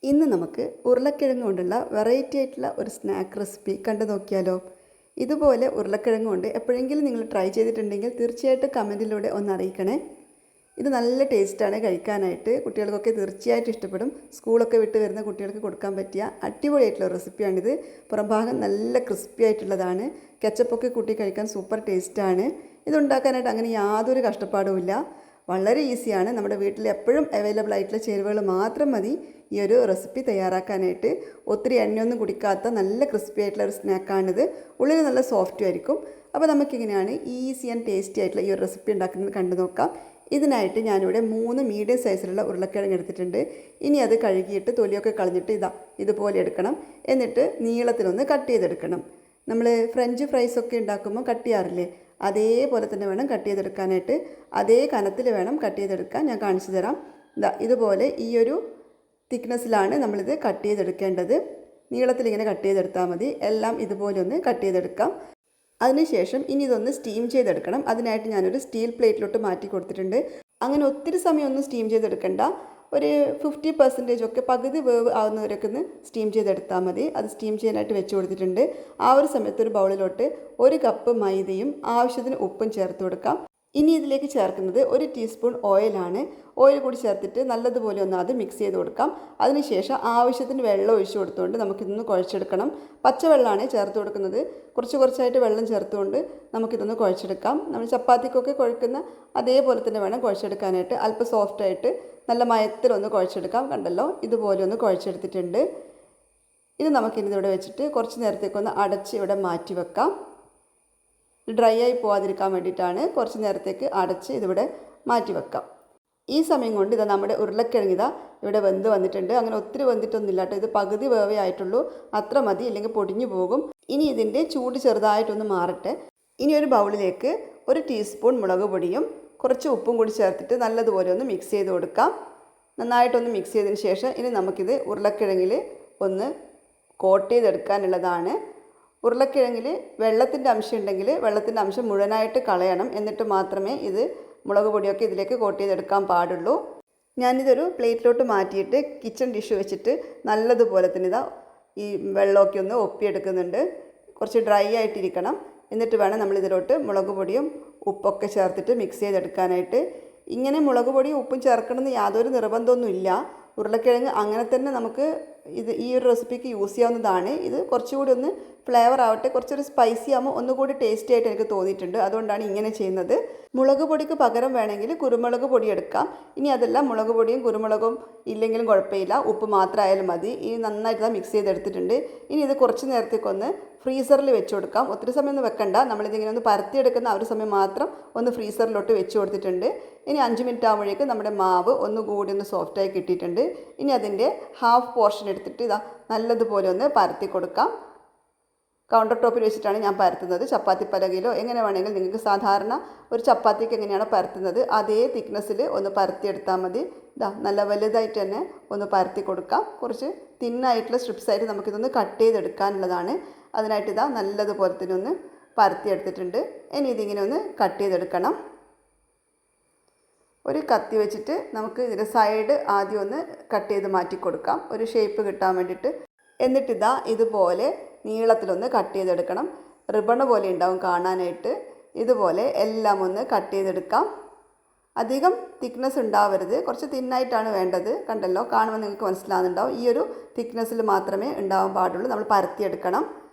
ഇന്ന് നമുക്ക് ഉരുളക്കിഴങ്ങ് കൊണ്ടുള്ള വെറൈറ്റി ആയിട്ടുള്ള ഒരു സ്നാക്ക് റെസിപ്പി കണ്ടു നോക്കിയാലോ. ഇതുപോലെ ഉരുളക്കിഴങ്ങ് കൊണ്ട് എപ്പോഴെങ്കിലും നിങ്ങൾ ട്രൈ ചെയ്തിട്ടുണ്ടെങ്കിൽ തീർച്ചയായിട്ടും കമൻറ്റിലൂടെ ഒന്ന് അറിയിക്കണേ. ഇത് നല്ല ടേസ്റ്റാണ് കഴിക്കാനായിട്ട്, കുട്ടികൾക്കൊക്കെ തീർച്ചയായിട്ടും ഇഷ്ടപ്പെടും. സ്കൂളൊക്കെ വിട്ട് വരുന്ന കുട്ടികൾക്ക് കൊടുക്കാൻ പറ്റിയ അടിപൊളിയായിട്ടുള്ള റെസിപ്പിയാണിത്. പുറംഭാഗം നല്ല ക്രിസ്പി ആയിട്ടുള്ളതാണ്. കെച്ചപ്പൊക്കെ കൂട്ടി കഴിക്കാൻ സൂപ്പർ ടേസ്റ്റാണ്. ഇതുണ്ടാക്കാനായിട്ട് അങ്ങനെ യാതൊരു കഷ്ടപ്പാടുമില്ല. വളരെ ഈസിയാണ്. നമ്മുടെ വീട്ടിൽ എപ്പോഴും അവൈലബിൾ ആയിട്ടുള്ള ചേരുവകൾ മാത്രം മതി ഈ ഒരു റെസിപ്പി തയ്യാറാക്കാനായിട്ട്. ഒത്തിരി എണ്ണയൊന്നും കുടിക്കാത്ത നല്ല ക്രിസ്പി ആയിട്ടുള്ള ഒരു സ്നാക്കാണിത്. ഉള്ളിൽ നല്ല സോഫ്റ്റും ആയിരിക്കും. അപ്പോൾ നമുക്കിങ്ങനെയാണ് ഈസി ആൻഡ് ടേസ്റ്റി ആയിട്ടുള്ള ഈ ഒരു റെസിപ്പി ഉണ്ടാക്കുന്നത് കണ്ടു നോക്കാം. ഇതിനായിട്ട് ഞാനിവിടെ 3 മീഡിയം സൈസിലുള്ള ഉരുളക്കിഴങ്ങ് എടുത്തിട്ടുണ്ട്. ഇനി അത് കഴുകിയിട്ട് തൊലിയൊക്കെ കളഞ്ഞിട്ട് ഇതുപോലെ എടുക്കണം. എന്നിട്ട് നീളത്തിലൊന്ന് കട്ട് ചെയ്തെടുക്കണം. നമ്മൾ ഫ്രഞ്ച് ഫ്രൈസൊക്കെ ഉണ്ടാക്കുമ്പോൾ കട്ട് ചെയ്യാറില്ലേ, അതേപോലെ തന്നെ വേണം കട്ട് ചെയ്തെടുക്കാനായിട്ട്. അതേ കനത്തിൽ വേണം കട്ട് ചെയ്തെടുക്കാൻ. ഞാൻ കാണിച്ചു തരാം. ഇതുപോലെ ഈ ഒരു തിക്നെസ്സിലാണ് നമ്മളിത് കട്ട് ചെയ്തെടുക്കേണ്ടത്. നീളത്തിലിങ്ങനെ കട്ട് ചെയ്തെടുത്താൽ മതി. എല്ലാം ഇതുപോലെ ഒന്ന് കട്ട് ചെയ്തെടുക്കാം. അതിനുശേഷം ഇനി ഇതൊന്ന് സ്റ്റീം ചെയ്തെടുക്കണം. അതിനായിട്ട് ഞാനൊരു സ്റ്റീൽ പ്ലേറ്റിലോട്ട് മാറ്റി കൊടുത്തിട്ടുണ്ട്. അങ്ങനെ ഒത്തിരി സമയമൊന്നും സ്റ്റീം ചെയ്തെടുക്കണ്ട. ഒരു 50% ഒക്കെ പകുതി വേവ് ആവുന്നവരൊക്കെ ഒന്ന് സ്റ്റീം ചെയ്തെടുത്താൽ മതി. അത് സ്റ്റീം ചെയ്യാനായിട്ട് വെച്ച് കൊടുത്തിട്ടുണ്ട്. ആ ഒരു സമയത്ത് ഒരു ബൗളിലോട്ട് 1 കപ്പ് മൈദയും ആവശ്യത്തിന് ഉപ്പും ചേർത്ത് കൊടുക്കാം. ഇനി ഇതിലേക്ക് ചേർക്കുന്നത് 1 ടീസ്പൂൺ ഓയിലാണ്. ഓയിൽ കൂടി ചേർത്തിട്ട് നല്ലതുപോലെ ഒന്ന് അത് മിക്സ് ചെയ്ത് കൊടുക്കാം. അതിനുശേഷം ആവശ്യത്തിന് വെള്ളം ഒഴിച്ചു കൊടുത്തുകൊണ്ട് നമുക്കിതൊന്ന് കുഴച്ചെടുക്കണം. പച്ചവെള്ളമാണ് ചേർത്ത് കൊടുക്കുന്നത്. കുറച്ചായിട്ട് വെള്ളം ചേർത്തുകൊണ്ട് നമുക്കിതൊന്ന് കുഴച്ചെടുക്കാം. നമ്മൾ ചപ്പാത്തിക്കൊക്കെ കുഴക്കുന്ന അതേപോലെ തന്നെ വേണം കുഴച്ചെടുക്കാനായിട്ട്. അല്പം സോഫ്റ്റായിട്ട് നല്ല മയത്തിലൊന്ന് കുഴച്ചെടുക്കാം. കണ്ടല്ലോ, ഇതുപോലെ ഒന്ന് കുഴച്ചെടുത്തിട്ടുണ്ട്. ഇത് നമുക്കിനി ഇവിടെ വെച്ചിട്ട് കുറച്ച് നേരത്തേക്കൊന്ന് അടച്ച് ഇവിടെ മാറ്റി വെക്കാം. ഡ്രൈ ആയി പോകാതിരിക്കാൻ വേണ്ടിയിട്ടാണ് കുറച്ച് നേരത്തേക്ക് അടച്ച് ഇതിവിടെ മാറ്റി വെക്കാം. ഈ സമയം കൊണ്ട് നമ്മുടെ ഉരുളക്കിഴങ്ങ് ഇവിടെ വെന്ത് വന്നിട്ടുണ്ട്. അങ്ങനെ ഒത്തിരി വെന്തിട്ടൊന്നുമില്ല കേട്ടോ. ഇത് പകുതി വേവേ ആയിട്ടുള്ളൂ. അത്ര മതി, ഇല്ലെങ്കിൽ പൊടിഞ്ഞു പോകും. ഇനി ഇതിൻ്റെ ചൂട് ചെറുതായിട്ടൊന്ന് മാറട്ടെ. ഇനി ഒരു ബൗളിലേക്ക് 1 ടീസ്പൂൺ മുളക് പൊടിയും കുറച്ച് ഉപ്പും കൂടി ചേർത്തിട്ട് നല്ലതുപോലെ ഒന്ന് മിക്സ് ചെയ്ത് കൊടുക്കാം. നന്നായിട്ടൊന്ന് മിക്സ് ചെയ്തതിന് ശേഷം ഇനി നമുക്കിത് ഉരുളക്കിഴങ്ങിൽ ഒന്ന് കോട്ട് ചെയ്തെടുക്കാനുള്ളതാണ്. ഉരുളക്കിഴങ്ങിൽ വെള്ളത്തിൻ്റെ അംശം ഉണ്ടെങ്കിൽ വെള്ളത്തിൻ്റെ അംശം മുഴുവനായിട്ട് കളയണം. എന്നിട്ട് മാത്രമേ ഇത് മുളക് പൊടിയൊക്കെ ഇതിലേക്ക് കോട്ട് ചെയ്തെടുക്കാൻ പാടുള്ളൂ. ഞാനിതൊരു പ്ലേറ്റിലോട്ട് മാറ്റിയിട്ട് കിച്ചൺ ഡിഷ് വെച്ചിട്ട് നല്ലതുപോലെ തന്നെ ഈ വെള്ളമൊക്കെ ഒന്ന് ഒപ്പിയെടുക്കുന്നുണ്ട്. കുറച്ച് ഡ്രൈ ആയിട്ടിരിക്കണം. എന്നിട്ട് വേണം നമ്മളിതിലോട്ട് മുളക് പൊടിയും ഉപ്പൊക്കെ ചേർത്തിട്ട് മിക്സ് ചെയ്തെടുക്കാനായിട്ട്. ഇങ്ങനെ മുളക് പൊടിയും ഉപ്പും ചേർക്കണമെന്ന് യാതൊരു നിർബന്ധമൊന്നുമില്ല. ഉരുളക്കിഴങ്ങ് അങ്ങനെ തന്നെ നമുക്ക് ഈ ഒരു റെസിപ്പിക്ക് യൂസ് ചെയ്യാവുന്നതാണ്. ഇത് കുറച്ചുകൂടി ഒന്ന് ഫ്ലേവർ ആവട്ടെ, കുറച്ചൊരു സ്പൈസി ആകുമ്പോൾ ഒന്നുകൂടി ടേസ്റ്റി ആയിട്ട് എനിക്ക് തോന്നിയിട്ടുണ്ട്. അതുകൊണ്ടാണ് ഇങ്ങനെ ചെയ്യുന്നത്. മുളക് പൊടിക്ക് പകരം വേണമെങ്കിൽ കുരുമുളക് പൊടി എടുക്കാം. ഇനി അതല്ല, മുളക് പൊടിയും കുരുമുളകും ഇല്ലെങ്കിലും കുഴപ്പമില്ല, ഉപ്പ് മാത്രമായാലും മതി. ഈ നന്നായിട്ട് മിക്സ് ചെയ്തെടുത്തിട്ടുണ്ട്. ഇനി ഇത് കുറച്ച് നേരത്തേക്കൊന്ന് ഫ്രീസറിൽ വെച്ച് കൊടുക്കാം. ഒത്തിരി സമയം ഒന്നും വെക്കണ്ട. നമ്മളിതിങ്ങനെ ഒന്ന് പരത്തിയെടുക്കുന്ന ആ ഒരു സമയം മാത്രം ഒന്ന് ഫ്രീസറിലോട്ട് വെച്ച് കൊടുത്തിട്ടുണ്ട്. ഇനി 5 മിനിറ്റ് ആകുമ്പോഴേക്കും നമ്മുടെ മാവ് ഒന്നുകൂടി ഒന്ന് സോഫ്റ്റായി കിട്ടിയിട്ടുണ്ട്. ഇനി അതിൻ്റെ ഹാഫ് പോർഷൻ എടുത്തിട്ട് നല്ലതുപോലെ ഒന്ന് പരത്തി കൊടുക്കാം. കൗണ്ടർ ടോപ്പിൽ വെച്ചിട്ടാണ് ഞാൻ പരത്തുന്നത്. ചപ്പാത്തി പലകയിലോ എങ്ങനെ വേണമെങ്കിലും നിങ്ങൾക്ക് സാധാരണ ഒരു ചപ്പാത്തിക്ക് എങ്ങനെയാണോ പരത്തുന്നത് അതേ തിക്നെസ്സിൽ ഒന്ന് പരത്തിയെടുത്താൽ മതി. നല്ല വലുതായിട്ട് തന്നെ ഒന്ന് പരത്തി കൊടുക്കാം. കുറച്ച് തിന്നായിട്ടുള്ള സ്ട്രിപ്സായിട്ട് നമുക്കിതൊന്ന് കട്ട് ചെയ്തെടുക്കാനുള്ളതാണ്. അതിനായിട്ട് നല്ലതുപോലെ തന്നെ ഒന്ന് പരത്തിയെടുത്തിട്ടുണ്ട്. ഇനി ഇതിങ്ങനെ ഒന്ന് കട്ട് ചെയ്തെടുക്കണം. ഒരു കത്തി വെച്ചിട്ട് നമുക്ക് ഇതിൻ്റെ സൈഡ് ആദ്യം ഒന്ന് കട്ട് ചെയ്ത് മാറ്റി കൊടുക്കാം, ഒരു ഷേപ്പ് കിട്ടാൻ വേണ്ടിയിട്ട്. എന്നിട്ട് ഇതുപോലെ നീളത്തിലൊന്ന് കട്ട് ചെയ്തെടുക്കണം. റിബണ് പോലെ ഉണ്ടാവും കാണാനായിട്ട്. ഇതുപോലെ എല്ലാം ഒന്ന് കട്ട് ചെയ്തെടുക്കാം. അധികം തിക്നെസ് ഉണ്ടാവരുത്, കുറച്ച് തിന്നായിട്ടാണ് വേണ്ടത്. കണ്ടല്ലോ, കാണുമ്പോൾ നിങ്ങൾക്ക് മനസ്സിലാകുന്നുണ്ടാവും. ഈ ഒരു തിക്നെസ്സിൽ മാത്രമേ ഉണ്ടാവാൻ പാടുള്ളൂ. നമ്മൾ പരത്തിയെടുക്കണം.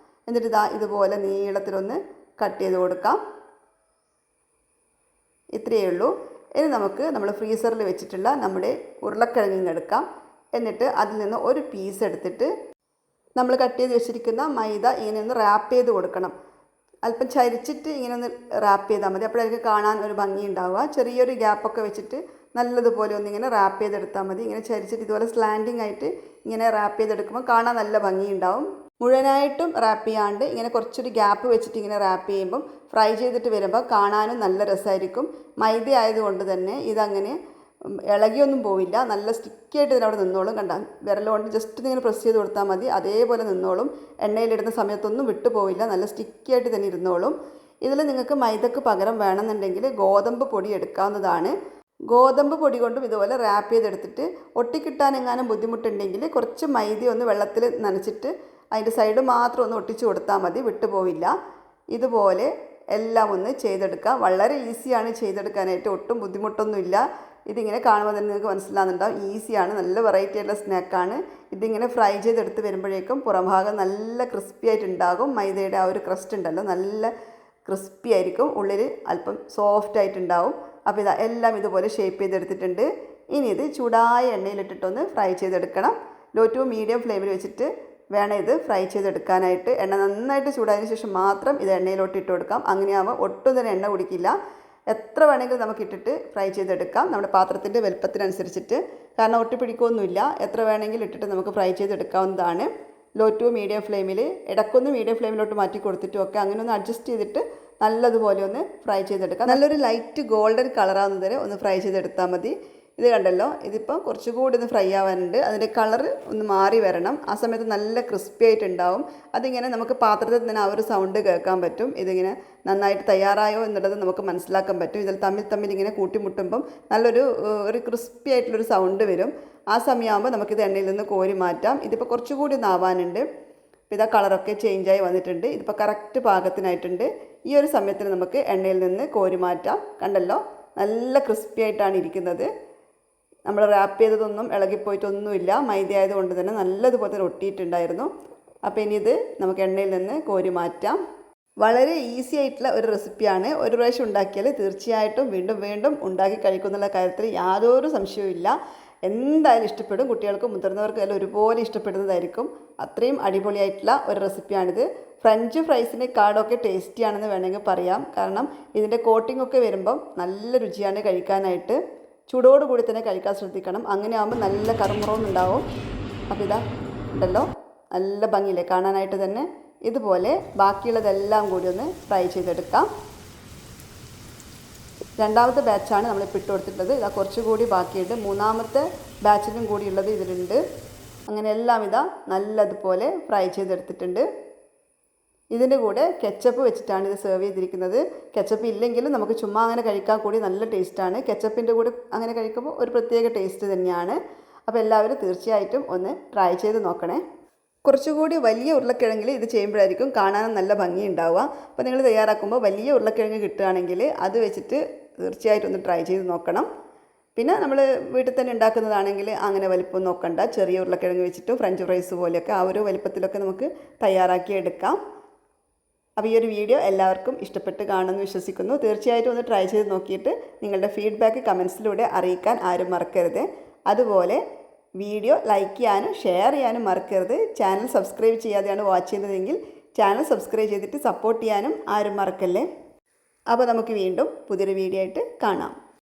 എന്നിട്ട് ഇതുപോലെ നീളത്തിലൊന്ന് കട്ട് ചെയ്ത് കൊടുക്കാം. ഇത്രയേ ഉള്ളൂ. ഇനി നമുക്ക് നമ്മൾ ഫ്രീസറിൽ വെച്ചിട്ടുള്ള നമ്മുടെ ഉരുളക്കിഴങ്ങിൽ എടുക്കാം. എന്നിട്ട് അതിൽ നിന്ന് ഒരു പീസ് എടുത്തിട്ട് നമ്മൾ കട്ട് ചെയ്ത് വെച്ചിരിക്കുന്ന മൈദ ഇങ്ങനെ ഒന്ന് റാപ്പ് ചെയ്ത് കൊടുക്കണം. അല്പം ചരിച്ചിട്ട് ഇങ്ങനെ ഒന്ന് റാപ്പ് ചെയ്താൽ മതി. അപ്പോഴായിരിക്കും കാണാൻ ഒരു ഭംഗി ഉണ്ടാവുക. ചെറിയൊരു ഗ്യാപ്പൊക്കെ വെച്ചിട്ട് നല്ലതുപോലെ ഒന്നിങ്ങനെ റാപ്പ് ചെയ്തെടുത്താൽ മതി. ഇങ്ങനെ ചരിച്ചിട്ട് ഇതുപോലെ സ്ലാൻഡിങ് ആയിട്ട് ഇങ്ങനെ റാപ്പ് ചെയ്തെടുക്കുമ്പോൾ കാണാൻ നല്ല ഭംഗി ഉണ്ടാവും. മുഴുവനായിട്ടും റാപ്പ് ചെയ്യാണ്ട് ഇങ്ങനെ കുറച്ചൊരു ഗ്യാപ്പ് വെച്ചിട്ട് ഇങ്ങനെ റാപ്പ് ചെയ്യുമ്പം ഫ്രൈ ചെയ്തിട്ട് വരുമ്പോൾ കാണാനും നല്ല രസമായിരിക്കും. മൈദ ആയതുകൊണ്ട് തന്നെ ഇതങ്ങനെ ഇളകിയൊന്നും പോവില്ല. നല്ല സ്റ്റിക്കായിട്ട് ഇതിനവിടെ നിന്നോളും. കണ്ടാൽ വിരലുകൊണ്ട് ജസ്റ്റ് ഇങ്ങനെ പ്രസ് ചെയ്ത് കൊടുത്താൽ മതി, അതേപോലെ നിന്നോളും. എണ്ണയിലിടുന്ന സമയത്തൊന്നും വിട്ടു പോവില്ല, നല്ല സ്റ്റിക്കായിട്ട് തന്നെ ഇരുന്നോളും. ഇതിൽ നിങ്ങൾക്ക് മൈദക്ക് പകരം വേണമെന്നുണ്ടെങ്കിൽ ഗോതമ്പ് പൊടി എടുക്കാവുന്നതാണ്. ഗോതമ്പ് പൊടി കൊണ്ടും ഇതുപോലെ റാപ്പ് ചെയ്തെടുത്തിട്ട് ഒട്ടിക്കിട്ടാനെങ്ങാനും ബുദ്ധിമുട്ടുണ്ടെങ്കിൽ കുറച്ച് മൈദ ഒന്ന് വെള്ളത്തിൽ നനച്ചിട്ട് അതിൻ്റെ സൈഡ് മാത്രം ഒന്ന് ഒട്ടിച്ച് കൊടുത്താൽ മതി, വിട്ടുപോവില്ല. ഇതുപോലെ എല്ലാം ഒന്ന് ചെയ്തെടുക്കുക. വളരെ ഈസിയാണ് ചെയ്തെടുക്കാനായിട്ട്, ഒട്ടും ബുദ്ധിമുട്ടൊന്നുമില്ല. ഇതിങ്ങനെ കാണുമ്പോൾ തന്നെ നിങ്ങൾക്ക് മനസ്സിലാകുന്നുണ്ടാവും, ഈസിയാണ്, നല്ല വെറൈറ്റി ആയിട്ടുള്ള സ്നാക്കാണ്. ഇതിങ്ങനെ ഫ്രൈ ചെയ്തെടുത്ത് വരുമ്പോഴേക്കും പുറംഭാഗം നല്ല ക്രിസ്പി ആയിട്ടുണ്ടാകും. മൈദയുടെ ആ ഒരു ക്രസ്റ്റ് ഉണ്ടല്ലോ, നല്ല ക്രിസ്പി ആയിരിക്കും, ഉള്ളിൽ അല്പം സോഫ്റ്റ് ആയിട്ടുണ്ടാവും. അപ്പോൾ ഇതാ എല്ലാം ഇതുപോലെ ഷേപ്പ് ചെയ്തെടുത്തിട്ടുണ്ട്. ഇനി ഇത് ചൂടായ എണ്ണയിലിട്ടിട്ടൊന്ന് ഫ്രൈ ചെയ്തെടുക്കണം. ലോ ടു മീഡിയം ഫ്ലെയിമിൽ വെച്ചിട്ട് വേണം ഇത് ഫ്രൈ ചെയ്തെടുക്കാനായിട്ട്. എണ്ണ നന്നായിട്ട് ചൂടായതിനു ശേഷം മാത്രം ഇത് എണ്ണയിലോട്ട് ഇട്ട് കൊടുക്കാം. അങ്ങനെയാകുമ്പോൾ ഒട്ടും തന്നെ എണ്ണ കുടിക്കില്ല. എത്ര വേണമെങ്കിലും നമുക്ക് ഇട്ടിട്ട് ഫ്രൈ ചെയ്തെടുക്കാം, നമ്മുടെ പാത്രത്തിൻ്റെ വലുപ്പത്തിനനുസരിച്ചിട്ട്. കാരണം ഒട്ടിപ്പിടിക്കുകയൊന്നുമില്ല. എത്ര വേണമെങ്കിലും ഇട്ടിട്ട് നമുക്ക് ഫ്രൈ ചെയ്തെടുക്കാവുന്നതാണ്. ലോ ടു മീഡിയം ഫ്ലെയിമിൽ, ഇടയ്ക്കൊന്ന് മീഡിയം ഫ്ലെയിമിലോട്ട് മാറ്റി കൊടുത്തിട്ടും ഒക്കെ അങ്ങനെ ഒന്ന് അഡ്ജസ്റ്റ് ചെയ്തിട്ട് നല്ലതുപോലെ ഒന്ന് ഫ്രൈ ചെയ്തെടുക്കാം. നല്ലൊരു ലൈറ്റ് ഗോൾഡൻ കളറാവുന്നത് വരെ ഒന്ന് ഫ്രൈ ചെയ്തെടുത്താൽ മതി. ഇത് കണ്ടല്ലോ, ഇതിപ്പം കുറച്ചുകൂടി ഒന്ന് ഫ്രൈ ആവാനുണ്ട്. അതിൻ്റെ കളർ ഒന്ന് മാറി വരണം. ആ സമയത്ത് നല്ല ക്രിസ്പി ആയിട്ടുണ്ടാവും. അതിങ്ങനെ നമുക്ക് പാത്രത്തിൽ തന്നെ ആ ഒരു സൗണ്ട് കേൾക്കാൻ പറ്റും. ഇതിങ്ങനെ നന്നായിട്ട് തയ്യാറായോ എന്നുള്ളത് നമുക്ക് മനസ്സിലാക്കാൻ പറ്റും. ഇതിൽ തമ്മിൽ ഇങ്ങനെ കൂട്ടിമുട്ടുമ്പം ഒരു ക്രിസ്പി ആയിട്ടുള്ളൊരു സൗണ്ട് വരും. ആ സമയമാകുമ്പോൾ നമുക്കിത് എണ്ണയിൽ നിന്ന് കോരി മാറ്റാം. ഇതിപ്പോൾ കുറച്ചുകൂടി ഒന്ന് ആവാനുണ്ട്. ഇപ്പോൾ ഇതാ കളറൊക്കെ ചേഞ്ചായി വന്നിട്ടുണ്ട്. ഇതിപ്പോൾ കറക്റ്റ് പാകത്തിനായിട്ടുണ്ട്. ഈ ഒരു സമയത്തിന് നമുക്ക് എണ്ണയിൽ നിന്ന് കോരി മാറ്റാം. കണ്ടല്ലോ, നല്ല ക്രിസ്പി ആയിട്ടാണ് ഇരിക്കുന്നത്. നമ്മൾ റാപ്പ് ചെയ്തതൊന്നും ഇളകിപ്പോയിട്ടൊന്നുമില്ല. മൈദ ആയതുകൊണ്ട് തന്നെ നല്ലതുപോലെ തന്നെ ഒട്ടിയിട്ടുണ്ടായിരുന്നു. അപ്പോൾ ഇനി ഇത് നമുക്ക് എണ്ണയിൽ നിന്ന് കോരി മാറ്റാം. വളരെ ഈസി ആയിട്ടുള്ള ഒരു റെസിപ്പിയാണ്. ഒരു പ്രാവശ്യം ഉണ്ടാക്കിയാൽ തീർച്ചയായിട്ടും വീണ്ടും വീണ്ടും ഉണ്ടാക്കി കഴിക്കുന്നുള്ള കാര്യത്തിൽ യാതൊരു സംശയവുമില്ല. എന്തായാലും ഇഷ്ടപ്പെടും. കുട്ടികൾക്കും മുതിർന്നവർക്കും എല്ലാം ഒരുപോലെ ഇഷ്ടപ്പെടുന്നതായിരിക്കും. അത്രയും അടിപൊളിയായിട്ടുള്ള ഒരു റെസിപ്പിയാണിത്. ഫ്രഞ്ച് ഫ്രൈസിനെക്കാളൊക്കെ ടേസ്റ്റിയാണെന്ന് വേണമെങ്കിൽ പറയാം. കാരണം ഇതിൻ്റെ കോട്ടിംഗ് ഒക്കെ വരുമ്പം നല്ല രുചിയാണ് കഴിക്കാനായിട്ട്. ചൂടോടുകൂടി തന്നെ കഴിക്കാൻ ശ്രദ്ധിക്കണം. അങ്ങനെ ആകുമ്പോൾ നല്ല കറുമുറൊന്നുണ്ടാവും. അപ്പോൾ ഇതാ ഉണ്ടല്ലോ, നല്ല ഭംഗിയില്ലേ കാണാനായിട്ട് തന്നെ. ഇതുപോലെ ബാക്കിയുള്ളതെല്ലാം കൂടി ഒന്ന് ഫ്രൈ ചെയ്തെടുക്കാം. രണ്ടാമത്തെ ബാച്ചാണ് നമ്മളിപ്പോൾ ഇട്ട് കൊടുത്തിട്ടുള്ളത്. ഇതാ കുറച്ചുകൂടി ബാക്കിയുണ്ട്. മൂന്നാമത്തെ ബാച്ചിലും കൂടിയുള്ളത് ഇതിലുണ്ട്. അങ്ങനെ എല്ലാം ഇതാ നല്ലതുപോലെ ഫ്രൈ ചെയ്തെടുത്തിട്ടുണ്ട്. ഇതിൻ്റെ കൂടെ കെച്ചപ്പ് വെച്ചിട്ടാണ് ഇത് സെർവ് ചെയ്തിരിക്കുന്നത്. കെച്ചപ്പ് ഇല്ലെങ്കിലും നമുക്ക് ചുമ്മാ അങ്ങനെ കഴിക്കാൻ കൂടി നല്ല ടേസ്റ്റാണ്. കെച്ചപ്പിൻ്റെ കൂടെ അങ്ങനെ കഴിക്കുമ്പോൾ ഒരു പ്രത്യേക ടേസ്റ്റ് തന്നെയാണ്. അപ്പോൾ എല്ലാവരും തീർച്ചയായിട്ടും ഒന്ന് ട്രൈ ചെയ്ത് നോക്കണേ. കുറച്ചുകൂടി വലിയ ഉരുളക്കിഴങ്ങിൽ ഇത് ചെയ്യുമ്പോഴായിരിക്കും കാണാനും നല്ല ഭംഗി ഉണ്ടാവുക. അപ്പോൾ നിങ്ങൾ തയ്യാറാക്കുമ്പോൾ വലിയ ഉരുളക്കിഴങ്ങ് കിട്ടുകയാണെങ്കിൽ അത് വെച്ചിട്ട് തീർച്ചയായിട്ടും ഒന്ന് ട്രൈ ചെയ്ത് നോക്കണം. പിന്നെ നമ്മൾ വീട്ടിൽ തന്നെ ഉണ്ടാക്കുന്നതാണെങ്കിൽ അങ്ങനെ വലിപ്പം നോക്കണ്ട. ചെറിയ ഉരുളക്കിഴങ്ങ് വെച്ചിട്ട് ഫ്രഞ്ച് ഫ്രൈസ് പോലെയൊക്കെ ആ ഒരു വലിപ്പത്തിലൊക്കെ നമുക്ക് തയ്യാറാക്കി എടുക്കാം. അപ്പോൾ ഈ ഒരു വീഡിയോ എല്ലാവർക്കും ഇഷ്ടപ്പെട്ട് കാണുമെന്ന് വിശ്വസിക്കുന്നു. തീർച്ചയായിട്ടും ഒന്ന് ട്രൈ ചെയ്ത് നോക്കിയിട്ട് നിങ്ങളുടെ ഫീഡ്ബാക്ക് കമൻസിലൂടെ അറിയിക്കാൻ ആരും മറക്കരുത്. അതുപോലെ വീഡിയോ ലൈക്ക് ചെയ്യാനും ഷെയർ ചെയ്യാനും മറക്കരുത്. ചാനൽ സബ്സ്ക്രൈബ് ചെയ്യാതെയാണ് വാച്ച് ചെയ്യുന്നതെങ്കിൽ ചാനൽ സബ്സ്ക്രൈബ് ചെയ്തിട്ട് സപ്പോർട്ട് ചെയ്യാനും ആരും മറക്കല്ലേ. അപ്പോൾ നമുക്ക് വീണ്ടും പുതിയൊരു വീഡിയോ ആയിട്ട് കാണാം.